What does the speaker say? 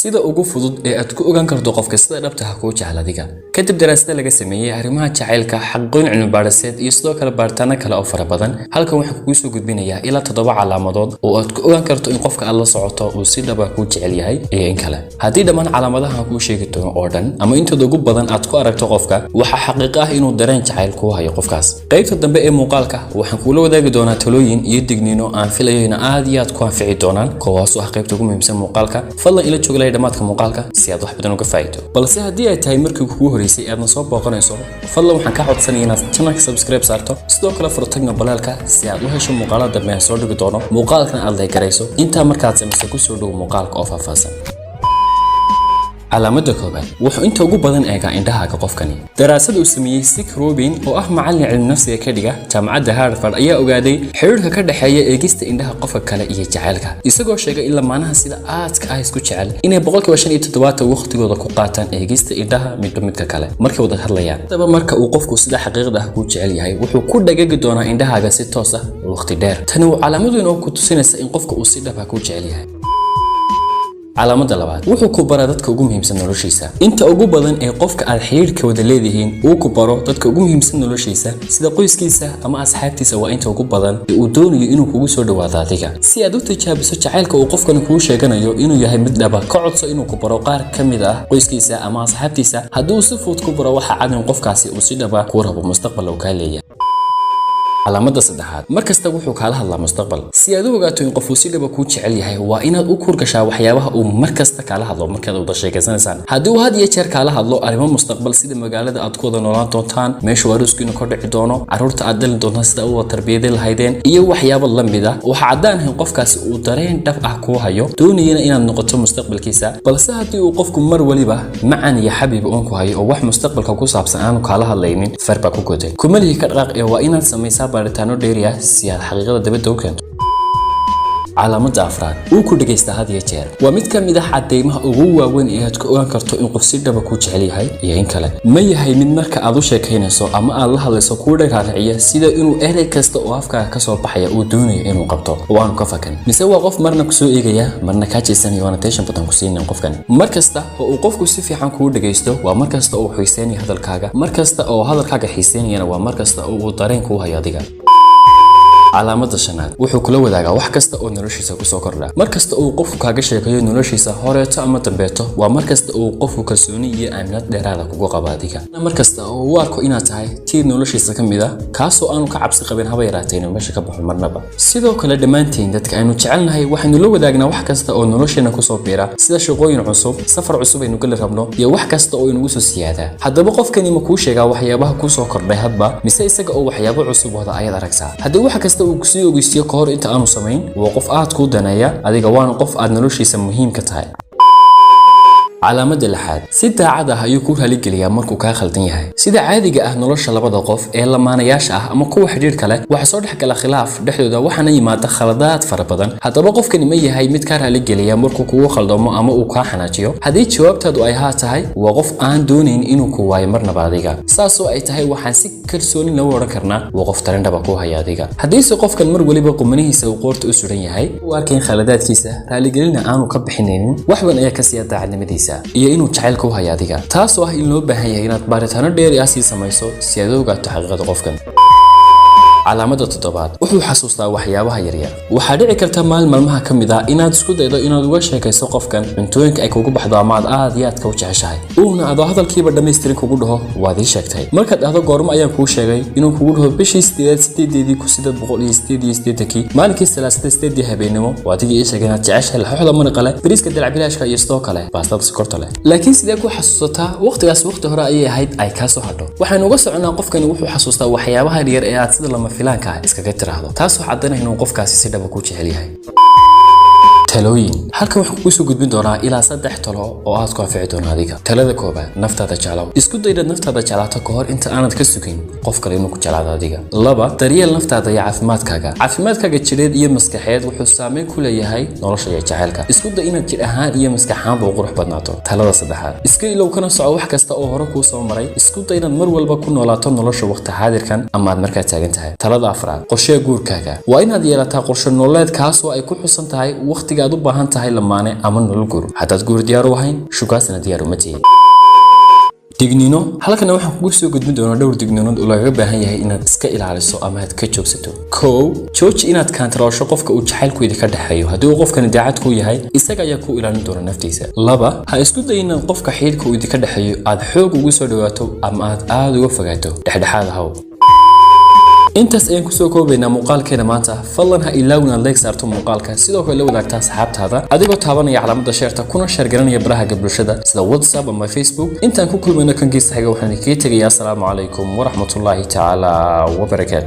sida ugu fudud ee aad ku ogaan karto qofka sida dhabta ah ku jecel adiga kadib daraasad laga sameeyay arrimaha jacaylka xaqooyin cilmi baadhiseed iyo sidoo kale baaritaano kale oo fara badan halkan waxaan kugu soo gudbinayaa ilaa 7 calaamadood oo aad ku ogaan karto in qofka aad la socoto uu si dhab ah ku jecel yahay iyo in kale haddii dhammaan calaamadaha ku sheegi doono oo dhan ama intooda ugu badan aad ku aragto qofka waxa xaqiiqo ah inuu dareen jacayl ku hayo qofkaas qaybta dambe ee muuqaalka waxaan kula wadaagi doonaa talooyin iyo digniino aan filayo in aad iyo aad ku anfici doonaan kuwaas oo qaybta ugu muhiimsan muuqaalka fadlan ila joog dhamaadka muuqaalka si aad wax badan uga faa'iido balse haddii ay tahay markii kugu horeysay aadna soo booqanayso fadlan waxaan ka codsanayaa inaad channelka subscribe saarto sidoo kale furtagna balaalka si aad u hesho muuqaalada dambe ee soo dhigi doono muuqaalkan aad like garayso inta markaad samayso ku soo dhow muuqaalka oo faahfaahsan calaamada koobaad wuxuu inta ugu badan eegaa indhahaaga qofkani daraasad uu sameeyay Sik Rubin oo ah macallin cilmi nafsiga ka dhiga jaamacadda Harvard ayaa ogaaday xiriirka ka dhaxeeya eegista indhaha qofka kale iyo jacaylka isagoo sheegay in lamaanaha sida aadka ah isku jecel inay 57% waqtigooda ku qaataan eegista indhaha midka kale markay wada hadlayaan daba marka uu qofku sida xaqiiqda ah ku jecel yahay wuxuu ku dhagagi doonaa indhahaaga si toos ah waqti dheer tani waa calaamad weyn oo ku tusinaysa in qofka uu si dhab ah ku jecel yahay calaamada labaad wuxuu ku baraa dadka ugu muhiimsan noloshiisa inta ugu badan ee qofka aad xiriirka wada leedihiin uu ku baro dadka ugu muhiimsan noloshiisa sida qoyskiisa ama asxaabtiisa waa inta ugu badan ee uu doonayo inuu kugu soo dhawaado adiga si aad u tijaabiso jacaylka uu qofkan kuu sheeganayo inuu yahay mid dhab ah ka codso inuu ku baro qaar kamid ah qoyskiisa ama asxaabtiisa haddii uu si fudud ku baro waxa cad in qofkaasi uu si dhab ah ku rabo mustaqbal uu ka leeyahay calaamada saddexaad markasta wuxuu kala hadlaa mustaqbal si aad u ogaato in qofku si dhab ah ku jecel yahay waa inaad u kurgashaa waxyaabaha uu markasta kala hadlo markaad wada sheekaysanaysaan haddii uu had iyo jeer kala hadlo arrimo mustaqbal sida magaalada aad ku wada noolaan doontaan meesha warusku ka dhici doono carruurta aad dhalin doontaan sida uu tarbiyada lahaydeen iyo waxyaabo la mid ah waxa cadaan ah in qofkaasi uu dareen dhab ah ku hayo doonayna inaad noqoto mustaqbalkiisa balse haddii uu qofku mar waliba macan iyo xabiib uu ku hayo oo wax mustaqbalka ku saabsan aanu kala hadlaynin farba ku goday kumalihi ka dhaqaaq ee waa inaad samaysaa baaritaano dheeri ah si aad xaqiiqada dibadda u keento calaamada afraad uu ku dhageysta had iyo jeer waa mid ka mid ah cadeymaha ugu waaweyn ee aad ku ogaan karto in qof si dhab ah ku jecel yahay iyo in kale ma yahay mid marka aad u sheekaynayso ama aad la hadlayso ku dhagaalaciya sida inuu erey kasta oo afkaaga ka soo baxaya uu doonayo inuu qabto oo aanu ka fakan mise waa qof marna ku soo eegaya marna ka jeesanayo aan attention badan ku siinin qofkan markasta oo uu qofku si fiican kuu dhageysto waa markasta oo uu xiiseynayo hadalkaaga markasta oo hadalkaaga xiiseynayana waa markasta oo uu dareen ku hayo adiga calaamada shanaad wuxuu kula wadaagaa wax kasta oo noloshiisa ku soo kordha markasta uu qofku kaaga sheekayo noloshiisa horeeto ama dambeeto waa markasta uu qofku kalsooni iyo aaminad dheeraada kugu qabo adiga markasta oo uu arko inaad tahay tiir noloshiisa ka mid ah kaasoo aanu ka cabsi qabin haba yaraatee inuu meesha ka baxo marnaba sidoo kale dhammaanteen dadka aynu jecelnahay waxaynu la wadaagnaa wax kasta oo nolosheena kusoo biira sida shaqooyin cusub safar cusub aynu geli rabno iyo wax kasta oo inagu soo siyaada haddaba qofkani ma kuu sheegaa waxyaabaha ku soo kordhay hadba mise isaga oo waxyaabo cusub wada ayaad aragtaa haddii wax kasta uu kusii ogeysiyo ka hor inta aanu samayn waa qof aad ku daneeya adiga waana qof aad noloshiisa muhiim ka tahay calaamada lixaad si daacad ah ayuu ku raali geliyaa markuu ka khaldan yahay sida caadiga ah nolosha labada qof ee lamaanayaasha ah ama kuwa xiriir kale waxa soo dhex gala khilaaf dhexdooda waxaana yimaada khaladaad fara badan haddaba qofkani ma yahay mid ka raali geliya markuu kugu khaldamo ama uu ka xanaajiyo haddii jawaabtaadu ay haa tahay waa qof aan doonayn inuu ku waayo marnaba adiga saasoo ay tahay waxaan si kalsooni lagu oran karnaa waa qof dareen dhab ah ku haya adiga haddiise qofkan mar waliba qumanihiisa uu qoorta u suran yahay uu arkayn khaladaadkiisa raaligelina aanu ka bixinaynin waxban ayaa ka sii daacadnimadiisa iyo inuu jacaylka u hayo adiga taasoo ah in loo baahan yahay inaad baaritaano dheeri ah sii samayso si aad u ogaato xaqiiqada qofkan calaamada toddobaad wuxuu xasuustaa waxyaabaha yaryar waxaa dhici karta maalmaha ka mid ah inaad isku daydo inaad uga sheekayso qofkan cuntooyinka ay kugu baxdo ama aad iyo aad ka u jeceshahay uuna adoo hadalkiiba dhammaystirin kugu dhaho waad ii sheegtay markaad dhahdo goormo ayaan kuu sheegay inuu kugu dhaho bishii 8 ku 888 maalinkii 3 habeenimo waa adigii ii sheegay inaad jeceshahay laxooxda maniqale bariiska dalacbilaashka iyo sidoo kale baastada sokorta leh laakiin sidee ku xasuusataa waqtigaas waqti hore ayay ahayd ay ka soo hadho waxaan uga soconaa qofkani wuxuu xasuustaa waxyaabaha yaryar ee aad sida lama filaanka iskaga tiraahdo taasoo cadana inuu qofkaasi si dhab ah ku jecel yahay talooyin halkan waxaan ku soo gudbin doonaa ilaa 3 talo oo aad ku anfici doona adiga talada koobaad naftaada jeclow isku day inaad naftaada jeclaato ka hor inta aanad ka sugin qof kale inuu ku jeclaado adiga laba daryeel naftaada iyo caafimaadkaaga jireed iyo maskaxeed wuxuu saameyn ku leeyahay nolosha iyo jacaylka isku day inaad jir ahaan iyo maskax ahaanba u qurux badnaato talada saddexaad iska ilow kana soco wax kasta oo hore kuu soo maray isku day inaad mar walba ku noolaato nolosha waqti xaadirkan ama aad markaa taagan tahay talada afraad qorshe guurkaaga waa inaad yeelataa qorshe nololeed kaasoo ay ku xusan tahay waqtiga aad u baahan tahay lamaane ama nolol guur hadaad guur diyaar u ahayn shukaasna diyaar uma tihin digniino halkan waxaan kugu soo gudbin doonaa dhowr digniinood oo lagaga baahan yahay inaad iska ilaaliso ama aad ka joogsato jooji inaad kaantaroosho qofka uu jacaylkooda ka dhaxeeyo haddii uu qofkan daacad ku yahay isaga ayaa ku ilaalin doona naftiisa ha isku dayin inaad qofka xiriirka uu ka dhaxeeyo aad xoog ugu soo dhawaato ama aad uga fogaato dhexdhexaad ahow intaas ayaan kusoo koobaynaa muuqaalkeena maanta fadlan ha ilaawina like saarto muuqaalka sidoo kale la wadaagtaa asxaabtaada adigoo taabanaya calaamada sheerta kuna share garanaya baraha bulshada sida WhatsApp ama Facebook intaan ku kulmayno kankiisa xiga waxaan kaga tegayaa assalaamu calaykum waraxmatullaahi tacaala wabarakaatuh